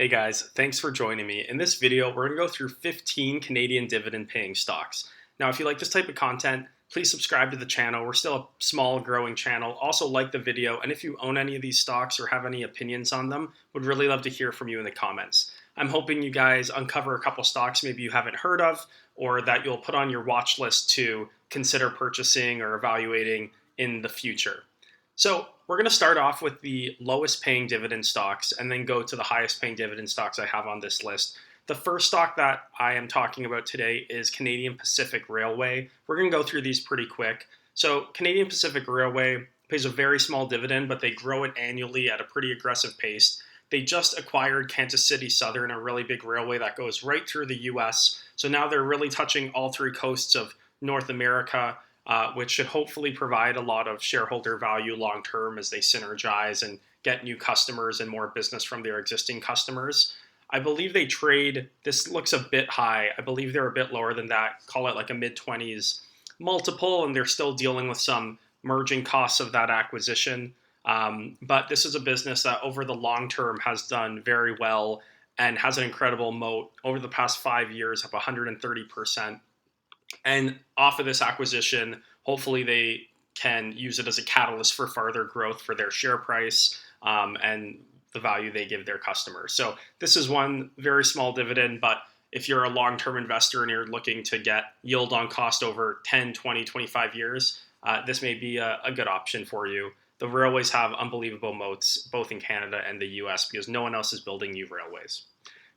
Hey guys, thanks for joining me. In this video, we're going to go through 15 Canadian dividend paying stocks. Now, if you like this type of content, please subscribe to the channel. We're still a small growing channel. Also like the video, and if you own any of these stocks or have any opinions on them, would really love to hear from you in the comments. I'm hoping you guys uncover a couple stocks maybe you haven't heard of, or that you'll put on your watch list to consider purchasing or evaluating in the future. So we're going to start off with the lowest paying dividend stocks and then go to the highest paying dividend stocks I have on this list. The first stock that I am talking about today is Canadian Pacific Railway. We're going to go through these pretty quick. So Canadian Pacific Railway pays a very small dividend, but they grow it annually at a pretty aggressive pace. They just acquired Kansas City Southern, a really big railway that goes right through the US. So now they're really touching all three coasts of North America, which should hopefully provide a lot of shareholder value long term as they synergize and get new customers and more business from their existing customers. I believe they trade, this looks a bit high. I believe they're a bit lower than that, call it like a mid-20s multiple, and they're still dealing with some merging costs of that acquisition. But this is a business that over the long term has done very well and has an incredible moat over the past 5 years, up 130%. And off of this acquisition, hopefully they can use it as a catalyst for further growth for their share price and the value they give their customers. So this is one very small dividend, but if you're a long-term investor and you're looking to get yield on cost over 10, 20, 25 years, this may be a good option for you. The railways have unbelievable moats, both in Canada and the US, because no one else is building new railways.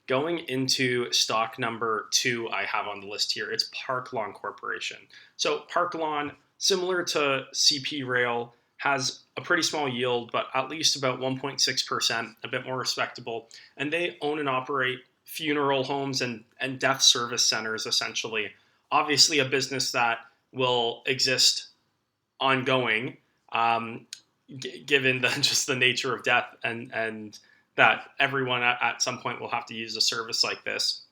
Going into stock number 2 I have on the list here, it's Park Lawn Corporation. So Park Lawn, similar to CP Rail, has a pretty small yield, but at least about 1.6%, a bit more respectable. And they own and operate funeral homes and death service centers, essentially. Obviously a business that will exist ongoing, given just the nature of death and that everyone at some point will have to use a service like this.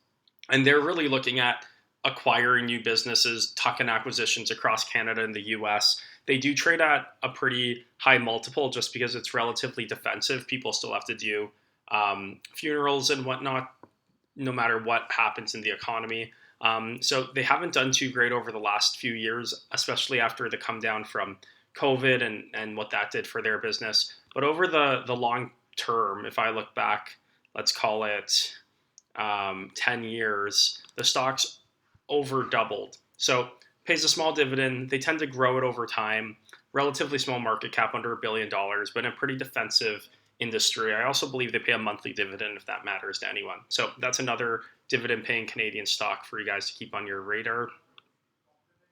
And they're really looking at acquiring new businesses, tuck-in acquisitions across Canada and the US. They do trade at a pretty high multiple just because it's relatively defensive. People still have to do funerals and whatnot, no matter what happens in the economy. So they haven't done too great over the last few years, especially after the come down from COVID and what that did for their business. But over the long term, if I look back, let's call it 10 years, the stock's over doubled. So pays a small dividend. They tend to grow it over time. Relatively small market cap, under $1 billion, but in a pretty defensive industry. I also believe they pay a monthly dividend if that matters to anyone. So that's another dividend paying Canadian stock for you guys to keep on your radar.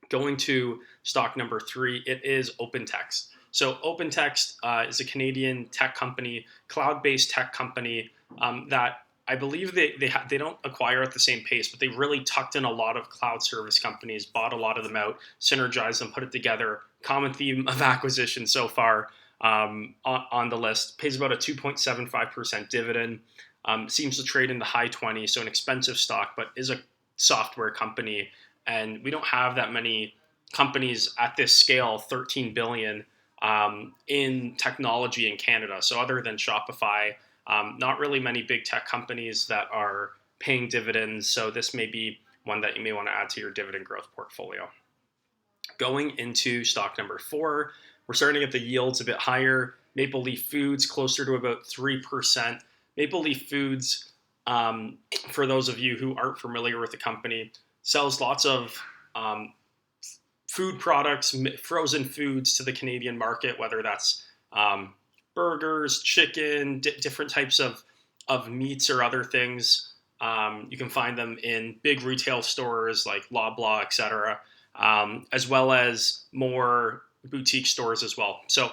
Going to stock number 3, it is OpenText. So OpenText is a Canadian tech company, cloud-based tech company that I believe they don't acquire at the same pace, but they really tucked in a lot of cloud service companies, bought a lot of them out, synergized them, put it together. Common theme of acquisition so far on the list. Pays about a 2.75% dividend. Seems to trade in the high 20s, so an expensive stock, but is a software company. And we don't have that many companies at this scale, 13 billion, in technology in Canada. So other than Shopify, not really many big tech companies that are paying dividends. So this may be one that you may want to add to your dividend growth portfolio. Going into stock number 4, we're starting to get the yields a bit higher. Maple Leaf Foods, closer to about 3%. Maple Leaf Foods, for those of you who aren't familiar with the company, sells lots of food products, frozen foods to the Canadian market, whether that's burgers, chicken, different types of meats or other things. You can find them in big retail stores like Loblaw, etc., as well as more boutique stores as well. So,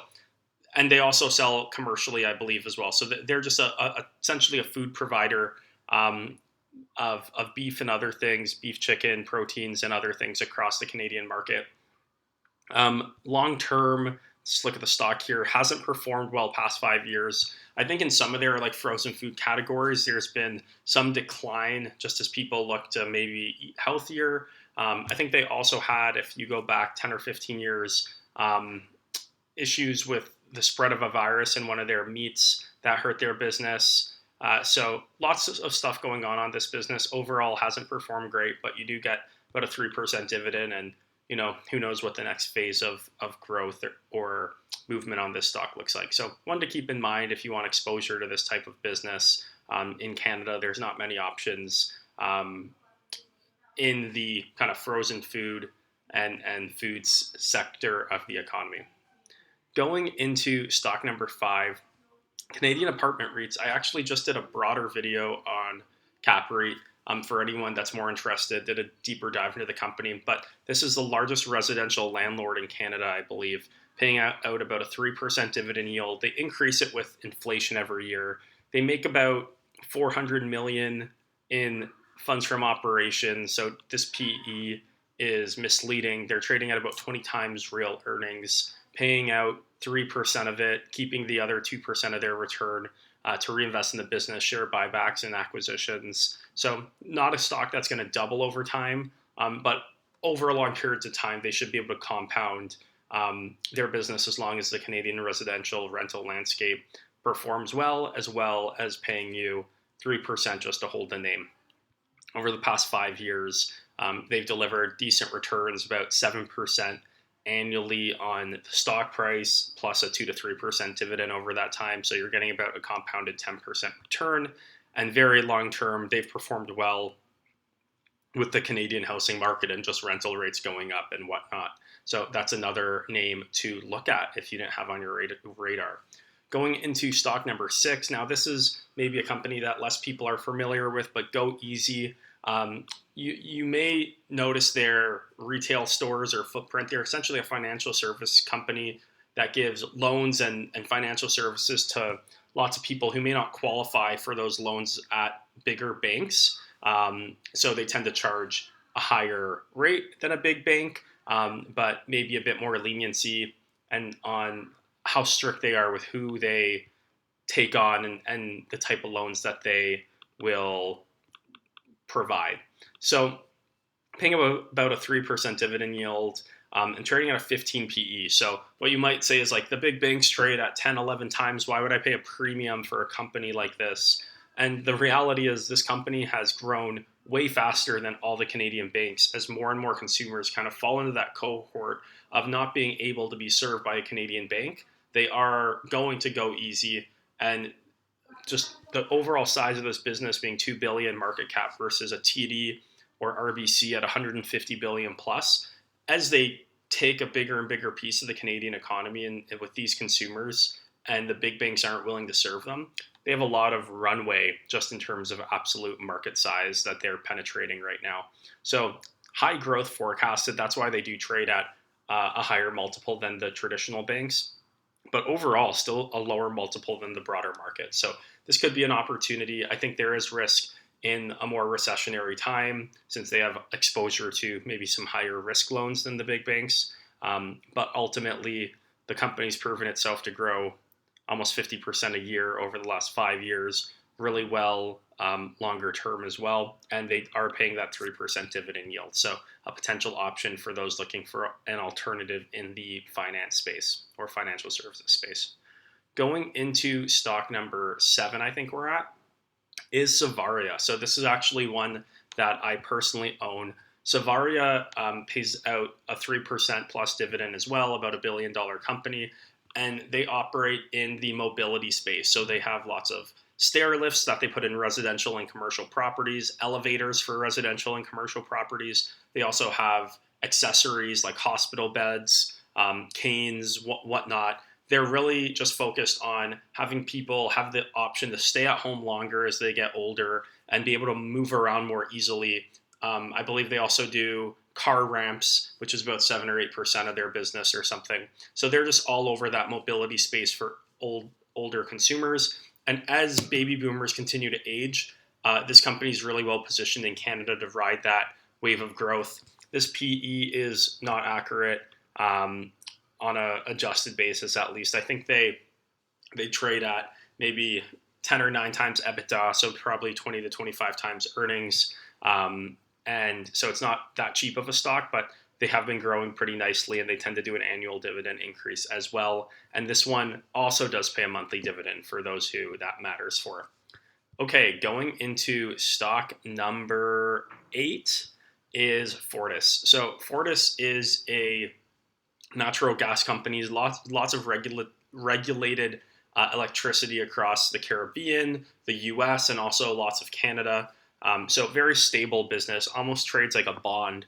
and they also sell commercially, I believe, as well. So they're just essentially a food provider of beef and other things, beef, chicken, proteins, and other things across the Canadian market. Long term, let's look at the stock here, hasn't performed well past 5 years. I think in some of their like frozen food categories, there's been some decline just as people look to maybe eat healthier. I think they also had, if you go back 10 or 15 years, issues with the spread of a virus in one of their meats that hurt their business. So lots of stuff going on this business. Overall, hasn't performed great, but you do get about a 3% dividend, and who knows what the next phase of growth or movement on this stock looks like. So one to keep in mind if you want exposure to this type of business. In Canada, there's not many options in the kind of frozen food and foods sector of the economy. Going into stock number 5, Canadian apartment REITs. I actually just did a broader video on Cap REIT. For anyone that's more interested, did a deeper dive into the company. But this is the largest residential landlord in Canada, I believe, paying out about a 3% dividend yield. They increase it with inflation every year. They make about $400 million in funds from operations. So this PE is misleading. They're trading at about 20 times real earnings, paying out 3% of it, keeping the other 2% of their return to reinvest in the business, share buybacks and acquisitions. So not a stock that's going to double over time, but over long periods of time, they should be able to compound their business as long as the Canadian residential rental landscape performs well as paying you 3% just to hold the name. Over the past 5 years, they've delivered decent returns, about 7% annually on the stock price, plus a 2 to 3% dividend over that time. So you're getting about a compounded 10% return. And very long term, they've performed well with the Canadian housing market and just rental rates going up and whatnot. So that's another name to look at if you didn't have on your radar. Going into stock number 6. Now, this is maybe a company that less people are familiar with, but GoEasy. You may notice their retail stores or footprint. They're essentially a financial service company that gives loans and financial services to lots of people who may not qualify for those loans at bigger banks. So they tend to charge a higher rate than a big bank, but maybe a bit more leniency and on how strict they are with who they take on and the type of loans that they will provide. So paying about a 3% dividend yield and trading at a 15 PE. So what you might say is like the big banks trade at 10, 11 times. Why would I pay a premium for a company like this? And the reality is this company has grown way faster than all the Canadian banks as more and more consumers kind of fall into that cohort of not being able to be served by a Canadian bank. They are going to GoEasy, and just the overall size of this business being 2 billion market cap versus a TD or RBC at 150 billion plus, as they take a bigger and bigger piece of the Canadian economy and with these consumers and the big banks aren't willing to serve them, they have a lot of runway just in terms of absolute market size that they're penetrating right now. So high growth forecasted. That's why they do trade at a higher multiple than the traditional banks, but overall still a lower multiple than the broader market. So this could be an opportunity. I think there is risk in a more recessionary time since they have exposure to maybe some higher risk loans than the big banks. But ultimately, the company's proven itself to grow almost 50% a year over the last 5 years, really well longer term as well. And they are paying that 3% dividend yield. So a potential option for those looking for an alternative in the finance space or financial services space. Going into stock number 7, I think we're at, is Savaria. So this is actually one that I personally own. Savaria pays out a 3% plus dividend as well, about $1 billion company, and they operate in the mobility space. So they have lots of stair lifts that they put in residential and commercial properties, elevators for residential and commercial properties. They also have accessories like hospital beds, canes, whatnot. They're really just focused on having people have the option to stay at home longer as they get older and be able to move around more easily. I believe they also do car ramps, which is about 7 or 8% of their business or something. So they're just all over that mobility space for older consumers. And as baby boomers continue to age, this company is really well positioned in Canada to ride that wave of growth. This PE is not accurate on a adjusted basis, at least. I think they trade at maybe 10 or 9 times EBITDA, so probably 20 to 25 times earnings. And so it's not that cheap of a stock, but they have been growing pretty nicely, and they tend to do an annual dividend increase as well. And this one also does pay a monthly dividend for those who that matters for. Okay, going into stock number 8 is Fortis. So Fortis is a natural gas company, lots of regulated electricity across the Caribbean, the U.S., and also lots of Canada. So very stable business, almost trades like a bond,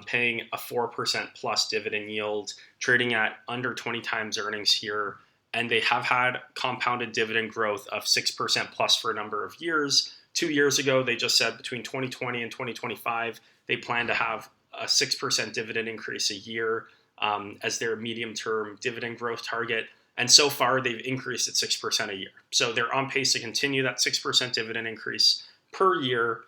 paying a 4% plus dividend yield, trading at under 20 times earnings here. And they have had compounded dividend growth of 6% plus for a number of years. 2 years ago, they just said between 2020 and 2025, they plan to have a 6% dividend increase a year as their medium-term dividend growth target. And so far, they've increased at 6% a year. So they're on pace to continue that 6% dividend increase per year.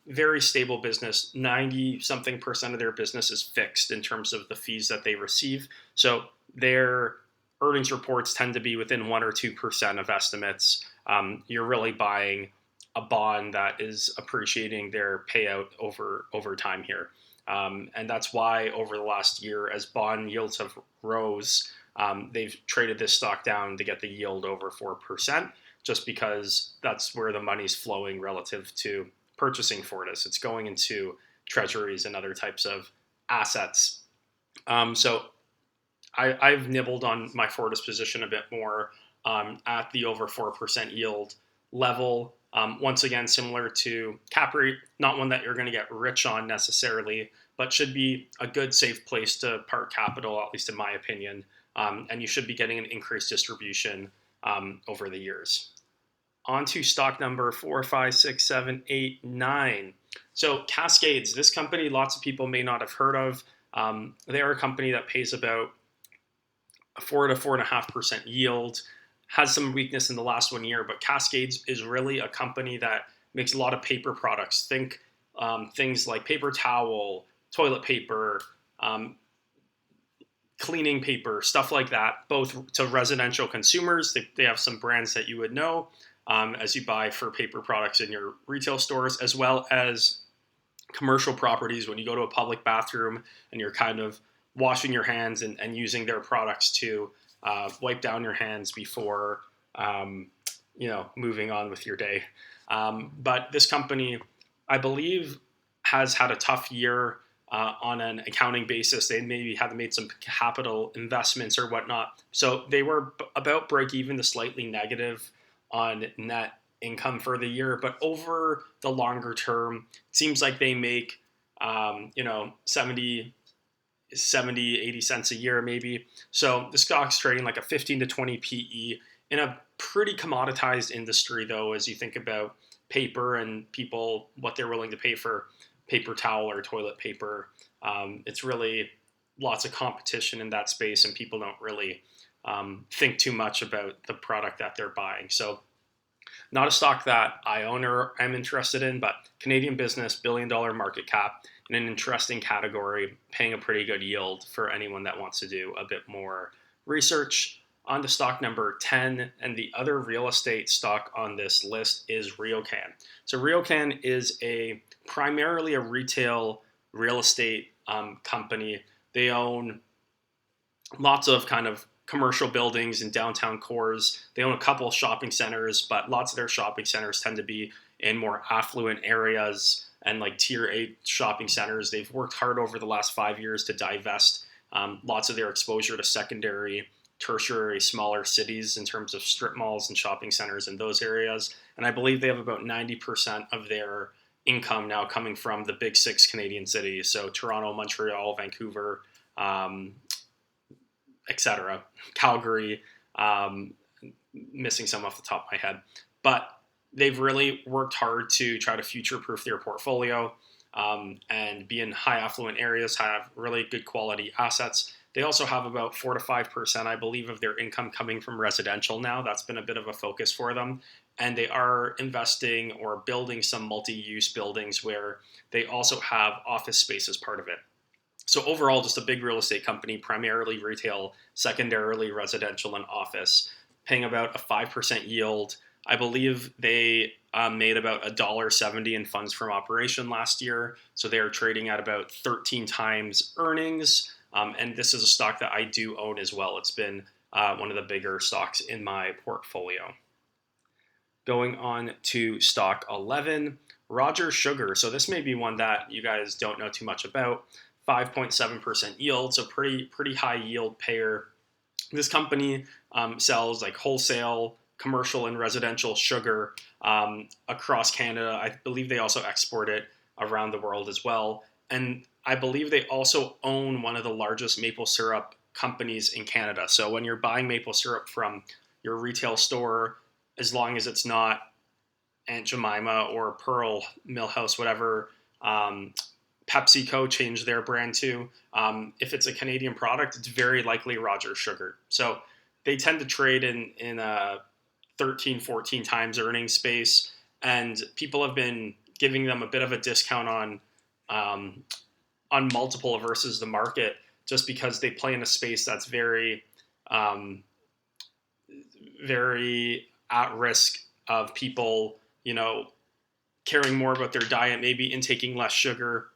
Very stable business. 90-something percent of their business is fixed in terms of the fees that they receive. So their earnings reports tend to be within 1 or 2% of estimates. You're really buying a bond that is appreciating their payout over time here. And that's why over the last year, as bond yields have rose, they've traded this stock down to get the yield over 4%, just because that's where the money's flowing relative to purchasing Fortis. It's going into treasuries and other types of assets. So I've nibbled on my Fortis position a bit more at the over 4% yield level. Once again, similar to cap rate, not one that you're going to get rich on necessarily, but should be a good, safe place to park capital, at least in my opinion. And you should be getting an increased distribution over the years. On to stock number 4, 5, 6, 7, 8, 9. So Cascades, this company, lots of people may not have heard of. They are a company that pays about a 4 to 4.5% yield. Has some weakness in the last 1 year, but Cascades is really a company that makes a lot of paper products. Think things like paper towel, toilet paper, cleaning paper, stuff like that, both to residential consumers. They have some brands that you would know as you buy for paper products in your retail stores, as well as commercial properties when you go to a public bathroom and you're kind of washing your hands and using their products to wipe down your hands before moving on with your day. But this company, I believe, has had a tough year on an accounting basis. They maybe have made some capital investments or whatnot. So they were about break even to slightly negative on net income for the year. But over the longer term, it seems like they make 70, 80 cents a year maybe. So the stock's trading like a 15 to 20 PE in a pretty commoditized industry, though, as you think about paper and people, what they're willing to pay for paper towel or toilet paper. It's really lots of competition in that space, and people don't really think too much about the product that they're buying. So not a stock that I own or am interested in, but Canadian business, $1 billion market cap, in an interesting category, paying a pretty good yield for anyone that wants to do a bit more research. On to stock number 10, and the other real estate stock on this list is Riocan. So Riocan is primarily a retail real estate company. They own lots of kind of commercial buildings in downtown cores. They own a couple of shopping centers, but lots of their shopping centers tend to be in more affluent areas and like tier 8 shopping centers. They've worked hard over the last 5 years to divest lots of their exposure to secondary, tertiary, smaller cities in terms of strip malls and shopping centers in those areas. And I believe they have about 90% of their income now coming from the big 6 Canadian cities. So Toronto, Montreal, Vancouver, etc. Calgary, missing some off the top of my head. But they've really worked hard to try to future-proof their portfolio and be in high affluent areas, have really good quality assets. They also have about 4 to 5%, I believe, of their income coming from residential now. That's been a bit of a focus for them. And they are investing or building some multi-use buildings where they also have office space as part of it. So overall, just a big real estate company, primarily retail, secondarily residential and office, paying about a 5% yield. I believe they made about $1.70 in funds from operation last year. So they are trading at about 13 times earnings. And this is a stock that I do own as well. It's been one of the bigger stocks in my portfolio. Going on to stock 11, Rogers Sugar. So this may be one that you guys don't know too much about. 5.7% yield, so pretty high yield payer. This company sells like wholesale, commercial, and residential sugar across Canada. I believe they also export it around the world as well. And I believe they also own one of the largest maple syrup companies in Canada. So when you're buying maple syrup from your retail store, as long as it's not Aunt Jemima or Pearl Millhouse, whatever PepsiCo changed their brand to. If it's a Canadian product, it's very likely Rogers Sugar. So they tend to trade in a 13, 14 times earnings space, and people have been giving them a bit of a discount on multiple versus the market, just because they play in a space that's um, very at risk of people, caring more about their diet, maybe intaking less sugar,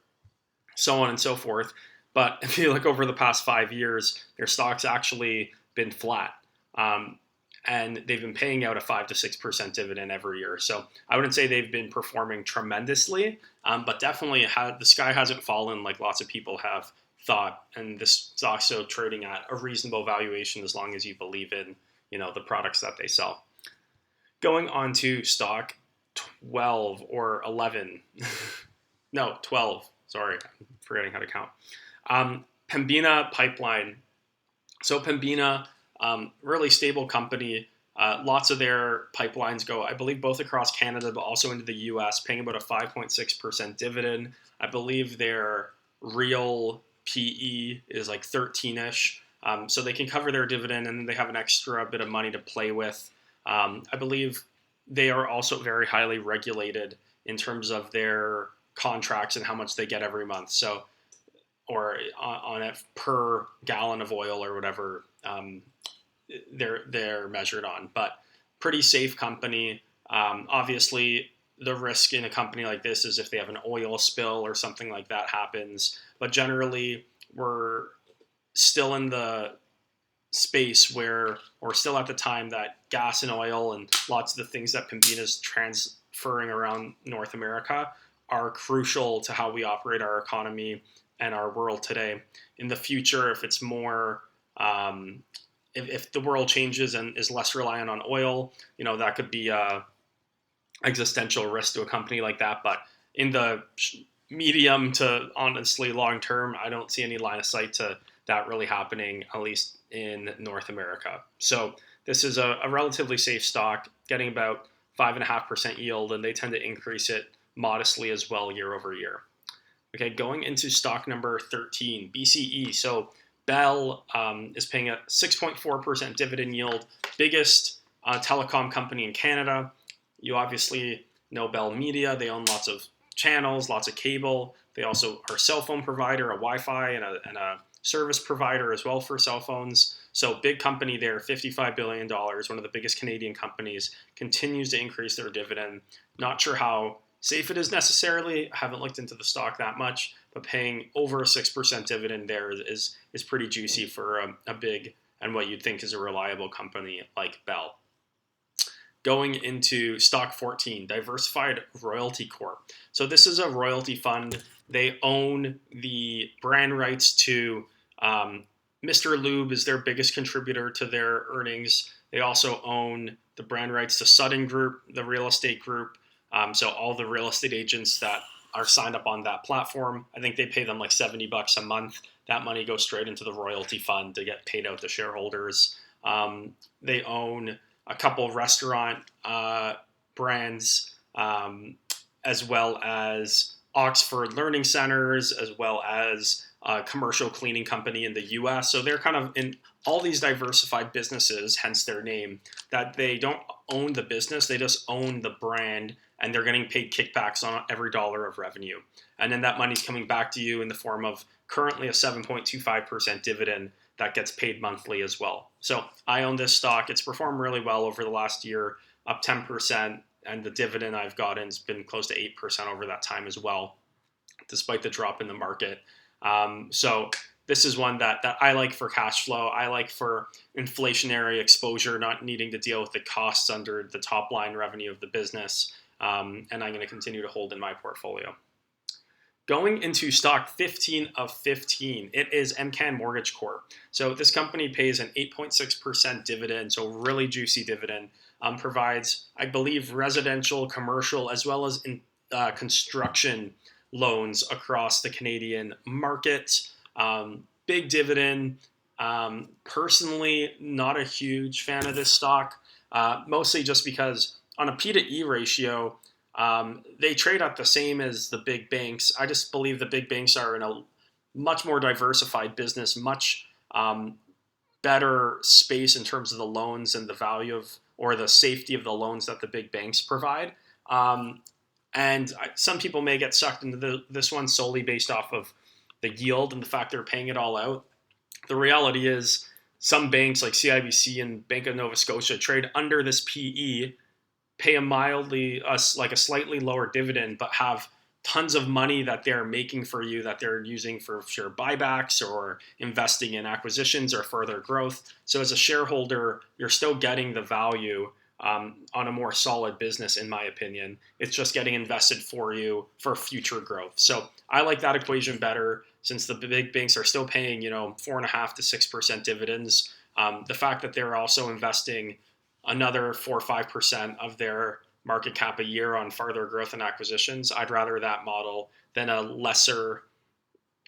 so on and so forth. But if you look over the past 5 years, their stock's actually been flat. And they've been paying out a 5 to 6% dividend every year. So I wouldn't say they've been performing tremendously, but definitely the sky hasn't fallen like lots of people have thought. And this stock's still trading at a reasonable valuation as long as you believe in, the products that they sell. Going on to stock 12 or 11. No, 12. Sorry, I'm forgetting how to count. Pembina Pipeline. So Pembina, really stable company. Lots of their pipelines go, I believe, both across Canada, but also into the US, paying about a 5.6% dividend. I believe their real PE is like 13-ish. So they can cover their dividend, and then they have an extra bit of money to play with. I believe they are also very highly regulated in terms of their contracts and how much they get every month. So, or on it per gallon of oil or whatever they're measured on. But pretty safe company. Obviously, the risk in a company like this is if they have an oil spill or something like that happens. But generally, we're still in the space where, or still at the time that gas and oil and lots of the things that Pembina is transferring around North America are crucial to how we operate our economy and our world today. In the future, if it's more, if the world changes and is less reliant on oil, that could be a existential risk to a company like that. But in the medium to honestly long term, I don't see any line of sight to that really happening, at least in North America. So this is a relatively safe stock, getting about 5.5% yield, and they tend to increase it modestly as well year over year. Okay, going into stock number 13, BCE. So Bell is paying a 6.4% dividend yield, biggest telecom company in Canada. You obviously know Bell Media. They own lots of channels, lots of cable. They also are a cell phone provider, a Wi-Fi, and a service provider as well for cell phones. So big company there, $55 billion, one of the biggest Canadian companies, continues to increase their dividend. Not sure how safe it is necessarily. I haven't looked into the stock that much, but paying over a 6% dividend there is pretty juicy for a big and what you'd think is a reliable company like Bell. Going into stock 14, Diversified Royalty Corp. So this is a royalty fund. They own the brand rights to Mr. Lube is their biggest contributor to their earnings. They also own the brand rights to Sutton Group, the real estate group. So all the real estate agents that are signed up on that platform, I think they pay them like $70 a month. That money goes straight into the royalty fund to get paid out to shareholders. They own a couple restaurant brands, as well as Oxford Learning Centers, as well as a commercial cleaning company in the US. So they're kind of in all these diversified businesses, hence their name, that they don't own the business, they just own the brand, and they're getting paid kickbacks on every dollar of revenue. And then that money's coming back to you in the form of currently a 7.25% dividend that gets paid monthly as well. So I own this stock. It's performed really well over the last year, up 10%, and the dividend I've gotten has been close to 8% over that time as well, despite the drop in the market. So this is one that I like for cash flow. I like for inflationary exposure, not needing to deal with the costs under the top line revenue of the business. And I'm going to continue to hold in my portfolio. Going into stock 15 of 15, it is MCAN Mortgage Corp. So this company pays an 8.6% dividend, so really juicy dividend. Provides, I believe, residential, commercial, as well as construction loans across the Canadian market. Big dividend. Personally, not a huge fan of this stock, mostly just because on a P to E ratio, they trade at the same as the big banks. I just believe the big banks are in a much more diversified business, much better space in terms of the loans and the value of, or the safety of the loans that the big banks provide. And some people may get sucked into this one solely based off of the yield and the fact they're paying it all out. The reality is some banks like CIBC and Bank of Nova Scotia trade under this PE, pay a slightly lower dividend, but have tons of money that they're making for you that they're using for share buybacks or investing in acquisitions or further growth. So as a shareholder, you're still getting the value on a more solid business, in my opinion. It's just getting invested for you for future growth. So I like that equation better, since the big banks are still paying 4.5% to 6% dividends. The fact that they're also investing another 4 or 5% of their market cap a year on further growth and acquisitions, I'd rather that model than a lesser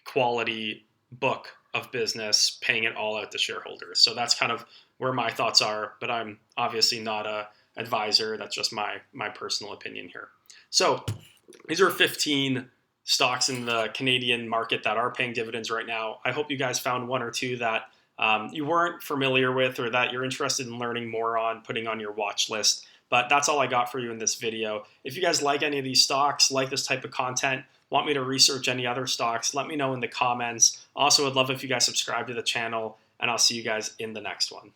quality book of business paying it all out to shareholders. So that's kind of where my thoughts are, but I'm obviously not a advisor. That's just my personal opinion here. So these are 15 stocks in the Canadian market that are paying dividends right now. I hope you guys found one or two that you weren't familiar with, or that you're interested in learning more on, putting on your watch list. But that's all I got for you in this video. If you guys like any of these stocks, like this type of content, want me to research any other stocks, let me know in the comments. Also, I'd love if you guys subscribe to the channel, and I'll see you guys in the next one.